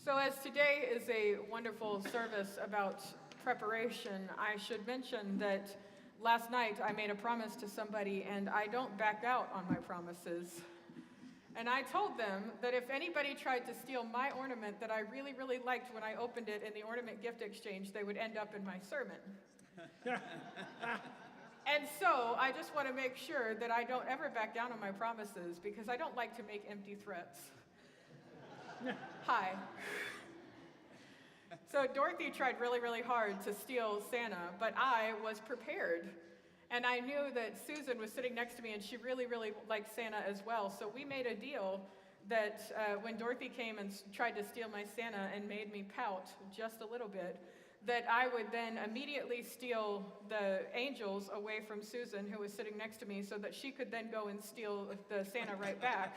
So as today is a wonderful service about preparation, I should mention that last night I made a promise to somebody and I don't back out on my promises. And I told them that if anybody tried to steal my ornament that I really, really liked when I opened it in the ornament gift exchange, they would end up in my sermon. And so I just want to make sure that I don't ever back down on my promises because I don't like to make empty threats. Hi. So Dorothy tried really, really hard to steal Santa, but I was prepared. And I knew that Susan was sitting next to me and she really, really liked Santa as well. So we made a deal that when Dorothy came and tried to steal my Santa and made me pout just a little bit, that I would then immediately steal the angels away from Susan, who was sitting next to me, so that she could then go and steal the Santa right back.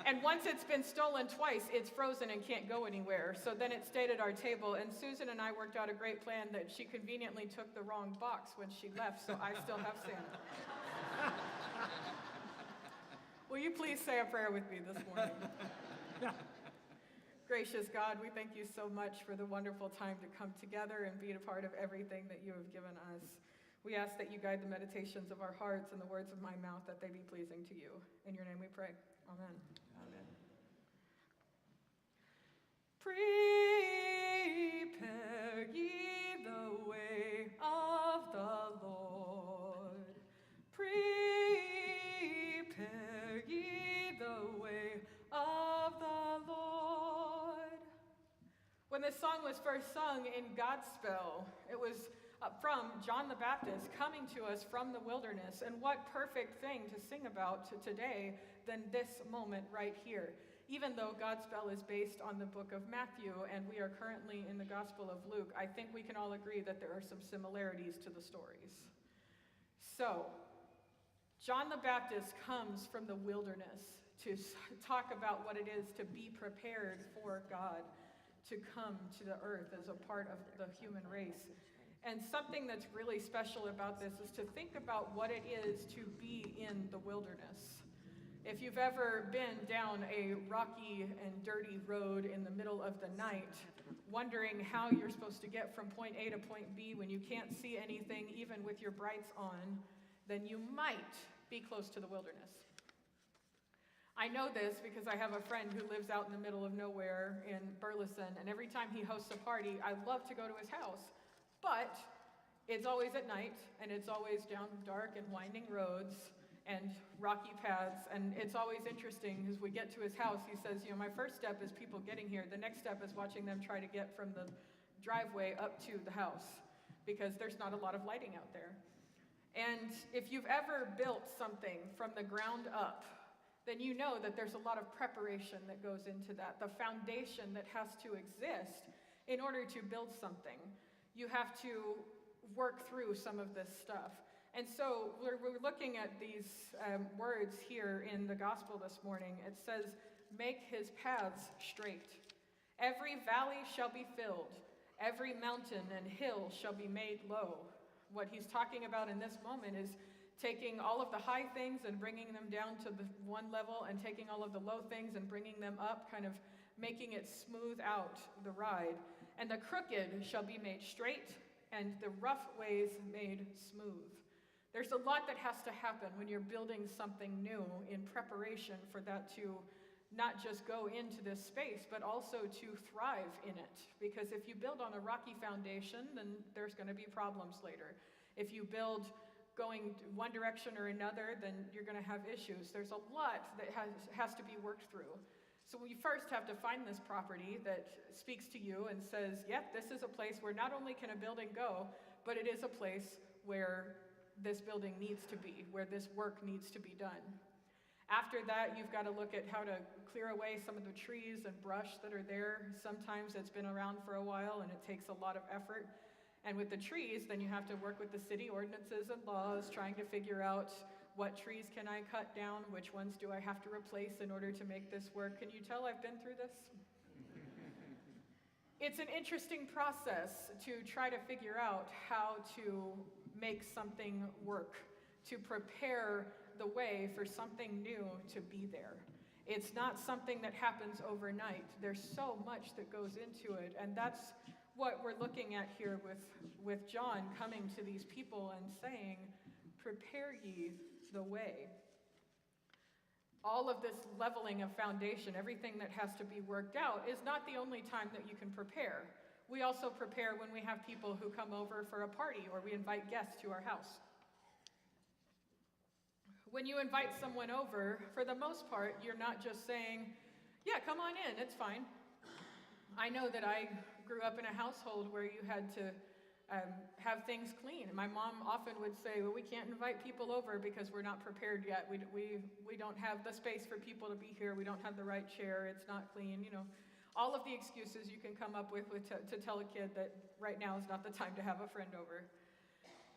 And once it's been stolen twice, it's frozen and can't go anywhere. So then it stayed at our table, and Susan and I worked out a great plan that she conveniently took the wrong box when she left, so I still have Santa. Will you please say a prayer with me this morning? Gracious God, we thank you so much for the wonderful time to come together and be a part of everything that you have given us. We ask that you guide the meditations of our hearts and the words of my mouth, that they be pleasing to you. In your name we pray. Amen. Amen. Prepare ye the way of the Lord. Prepare ye the way of the Lord. When this song was first sung in Godspell, it was from John the Baptist coming to us from the wilderness. And what perfect thing to sing about today than this moment right here. Even though Godspell is based on the book of Matthew and we are currently in the Gospel of Luke, I think we can all agree that there are some similarities to the stories. So, John the Baptist comes from the wilderness to talk about what it is to be prepared for God, to come to the earth as a part of the human race. And something that's really special about this is to think about what it is to be in the wilderness. If you've ever been down a rocky and dirty road in the middle of the night, wondering how you're supposed to get from point A to point B when you can't see anything, even with your brights on, then you might be close to the wilderness. I know this because I have a friend who lives out in the middle of nowhere in Burleson, and every time he hosts a party, I love to go to his house. But it's always at night, and it's always down dark and winding roads and rocky paths, and it's always interesting as we get to his house. He says, my first step is people getting here. The next step is watching them try to get from the driveway up to the house, because there's not a lot of lighting out there. And if you've ever built something from the ground up, then you know that there's a lot of preparation that goes into that, the foundation that has to exist in order to build something. You have to work through some of this stuff. And so we're looking at these words here in the gospel this morning. It says, make his paths straight. Every valley shall be filled. Every mountain and hill shall be made low. What he's talking about in this moment is taking all of the high things and bringing them down to the one level, and taking all of the low things and bringing them up, kind of making it smooth out the ride. And the crooked shall be made straight, and the rough ways made smooth. There's a lot that has to happen when you're building something new in preparation for that to not just go into this space, but also to thrive in it. Because if you build on a rocky foundation, then there's going to be problems later. If you build going one direction or another, then you're going to have issues. There's a lot that has to be worked through. So we first have to find this property that speaks to you and says, yep, this is a place where not only can a building go, but it is a place where this building needs to be, where this work needs to be done. After that, you've got to look at how to clear away some of the trees and brush that are there. Sometimes it's been around for a while and it takes a lot of effort. And with the trees, then you have to work with the city ordinances and laws, trying to figure out what trees can I cut down, which ones do I have to replace in order to make this work. Can you tell I've been through this? It's an interesting process to try to figure out how to make something work, to prepare the way for something new to be there. It's not something that happens overnight. There's so much that goes into it, and that's what we're looking at here with John coming to these people and saying, prepare ye the way. All of this leveling of foundation, everything that has to be worked out, is not the only time that you can prepare. We also prepare when we have people who come over for a party or we invite guests to our house. When you invite someone over, for the most part, you're not just saying, yeah, come on in, it's fine. I know that I grew up in a household where you had to have things clean. My mom often would say, well, we can't invite people over because we're not prepared yet. We don't have the space for people to be here. We don't have the right chair. It's not clean. You know, all of the excuses you can come up with to tell a kid that right now is not the time to have a friend over.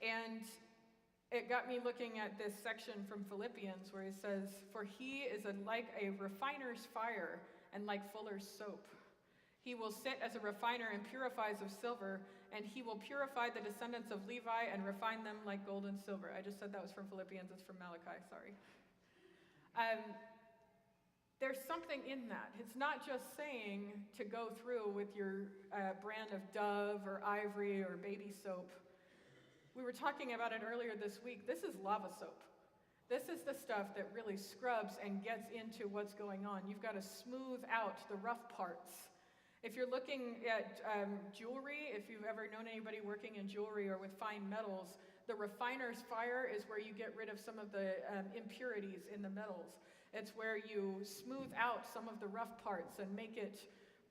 And it got me looking at this section from Philippians where he says, for he is like a refiner's fire and like fuller's soap. He will sit as a refiner and purifies of silver, and he will purify the descendants of Levi and refine them like gold and silver. I just said that was from Philippians. It's from Malachi, sorry. There's something in that. It's not just saying to go through with your brand of Dove or Ivory or baby soap. We were talking about it earlier this week. This is lava soap. This is the stuff that really scrubs and gets into what's going on. You've got to smooth out the rough parts. If you're looking at jewelry, if you've ever known anybody working in jewelry or with fine metals, the refiner's fire is where you get rid of some of the impurities in the metals. It's where you smooth out some of the rough parts and make it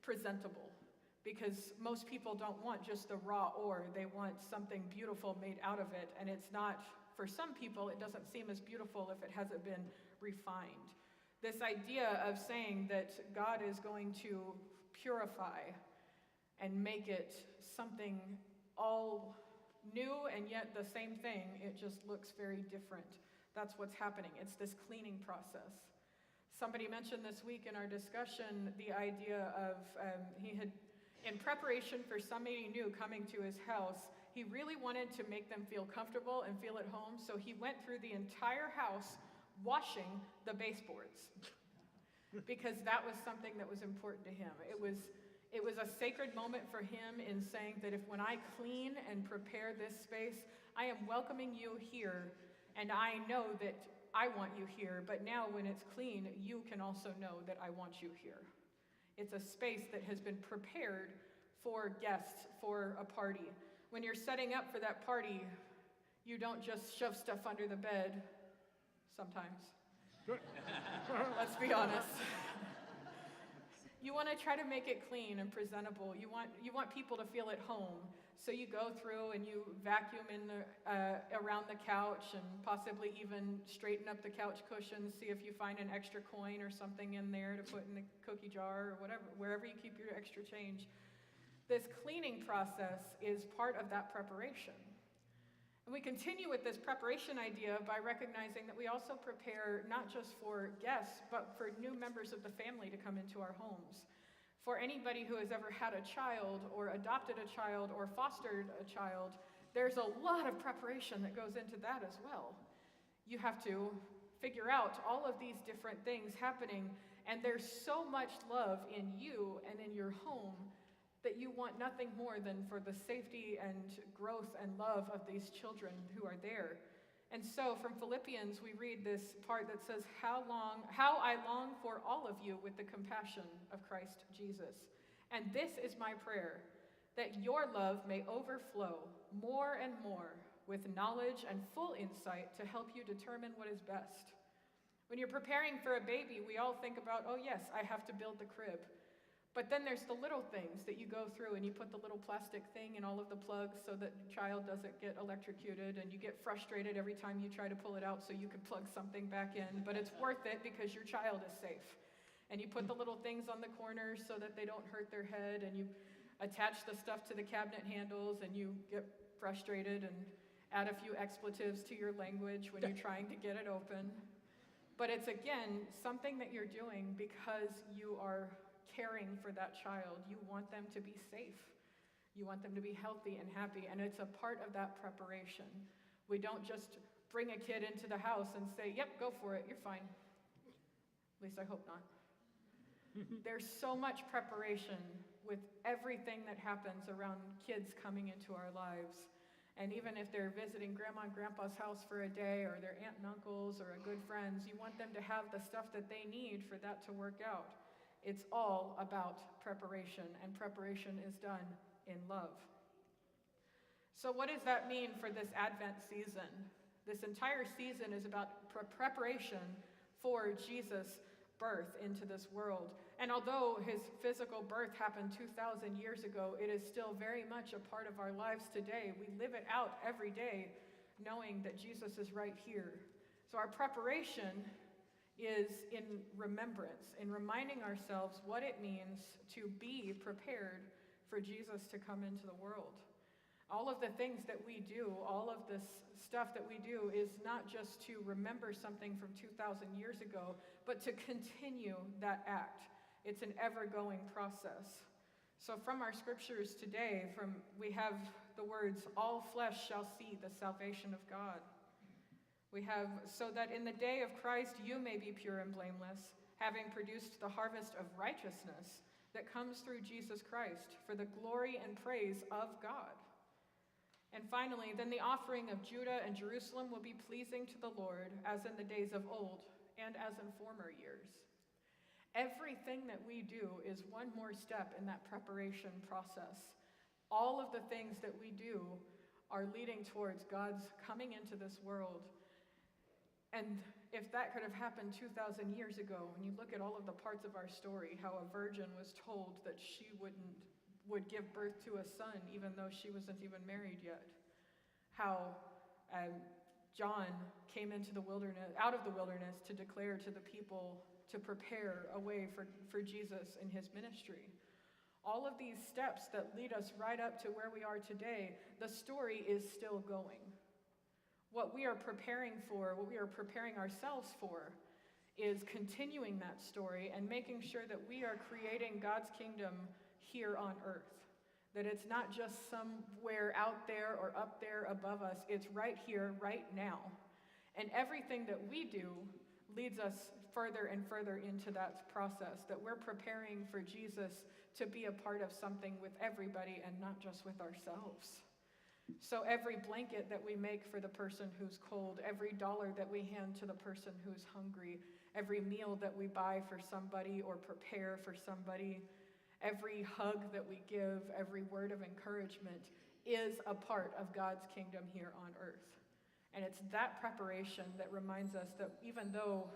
presentable. Because most people don't want just the raw ore. They want something beautiful made out of it. And it's not, for some people, it doesn't seem as beautiful if it hasn't been refined. This idea of saying that God is going to purify and make it something all new and yet the same thing. It just looks very different. That's what's happening. It's this cleaning process. Somebody mentioned this week in our discussion the idea of he had, in preparation for somebody new coming to his house, he really wanted to make them feel comfortable and feel at home, so he went through the entire house washing the baseboards. Because that was something that was important to him. It was a sacred moment for him in saying that if when I clean and prepare this space, I am welcoming you here, and I know that I want you here, but now when it's clean, you can also know that I want you here. It's a space that has been prepared for guests, for a party. When you're setting up for that party, you don't just shove stuff under the bed, sometimes. Let's be honest. You want to try to make it clean and presentable. You want people to feel at home. So you go through and you vacuum in around the couch and possibly even straighten up the couch cushions, see if you find an extra coin or something in there to put in the cookie jar or whatever, wherever you keep your extra change. This cleaning process is part of that preparation. And we continue with this preparation idea by recognizing that we also prepare not just for guests, but for new members of the family to come into our homes. For anybody who has ever had a child or adopted a child or fostered a child, there's a lot of preparation that goes into that as well. You have to figure out all of these different things happening, and there's so much love in you and in your home that you want nothing more than for the safety and growth and love of these children who are there. And so from Philippians, we read this part that says, how I long for all of you with the compassion of Christ Jesus. And this is my prayer, that your love may overflow more and more with knowledge and full insight to help you determine what is best. When you're preparing for a baby, we all think about, oh yes, I have to build the crib. But then there's the little things that you go through and you put the little plastic thing in all of the plugs so that the child doesn't get electrocuted, and you get frustrated every time you try to pull it out so you can plug something back in, but it's worth it because your child is safe. And you put the little things on the corners so that they don't hurt their head, and you attach the stuff to the cabinet handles, and you get frustrated and add a few expletives to your language when you're trying to get it open. But it's, again, something that you're doing because you are caring for that child. You want them to be safe. You want them to be healthy and happy, and it's a part of that preparation. We don't just bring a kid into the house and say, yep, go for it, you're fine. At least I hope not. There's so much preparation with everything that happens around kids coming into our lives. And even if they're visiting grandma and grandpa's house for a day, or their aunt and uncles, or a good friends, you want them to have the stuff that they need for that to work out. It's all about preparation, and preparation is done in love. So what does that mean for this Advent season? This entire season is about preparation for Jesus' birth into this world. And although his physical birth happened 2,000 years ago, it is still very much a part of our lives today. We live it out every day, knowing that Jesus is right here. So our preparation is in remembrance, in reminding ourselves what it means to be prepared for Jesus to come into the world. All of the things that we do, all of this stuff that we do, is not just to remember something from 2,000 years ago, but to continue that act. It's an ever-going process. So from our scriptures today, we have the words, "All flesh shall see the salvation of God." We have, "So that in the day of Christ you may be pure and blameless, having produced the harvest of righteousness that comes through Jesus Christ, for the glory and praise of God." And finally, "Then the offering of Judah and Jerusalem will be pleasing to the Lord, as in the days of old and as in former years." Everything that we do is one more step in that preparation process. All of the things that we do are leading towards God's coming into this world. And if that could have happened 2,000 years ago, when you look at all of the parts of our story, how a virgin was told that she would give birth to a son even though she wasn't even married yet. How John came into the wilderness, out of the wilderness, to declare to the people to prepare a way for Jesus in his ministry. All of these steps that lead us right up to where we are today, the story is still going. What we are preparing for, what we are preparing ourselves for, is continuing that story and making sure that we are creating God's kingdom here on earth. That it's not just somewhere out there or up there above us, it's right here, right now. And everything that we do leads us further and further into that process, that we're preparing for Jesus to be a part of something with everybody and not just with ourselves. So every blanket that we make for the person who's cold, every dollar that we hand to the person who's hungry, every meal that we buy for somebody or prepare for somebody, every hug that we give, every word of encouragement is a part of God's kingdom here on earth. And it's that preparation that reminds us that even though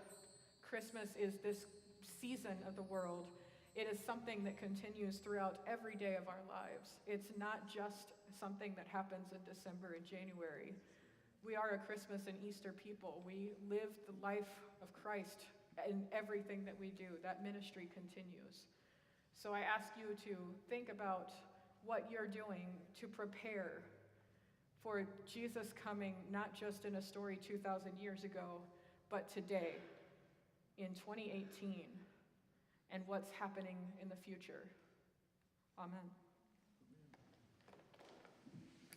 Christmas is this season of the world, it is something that continues throughout every day of our lives. It's not just something that happens in December and January. We are a Christmas and Easter people. We live the life of Christ in everything that we do. That ministry continues. So I ask you to think about what you're doing to prepare for Jesus coming, not just in a story 2,000 years ago, but today, in 2018, and what's happening in the future. Amen.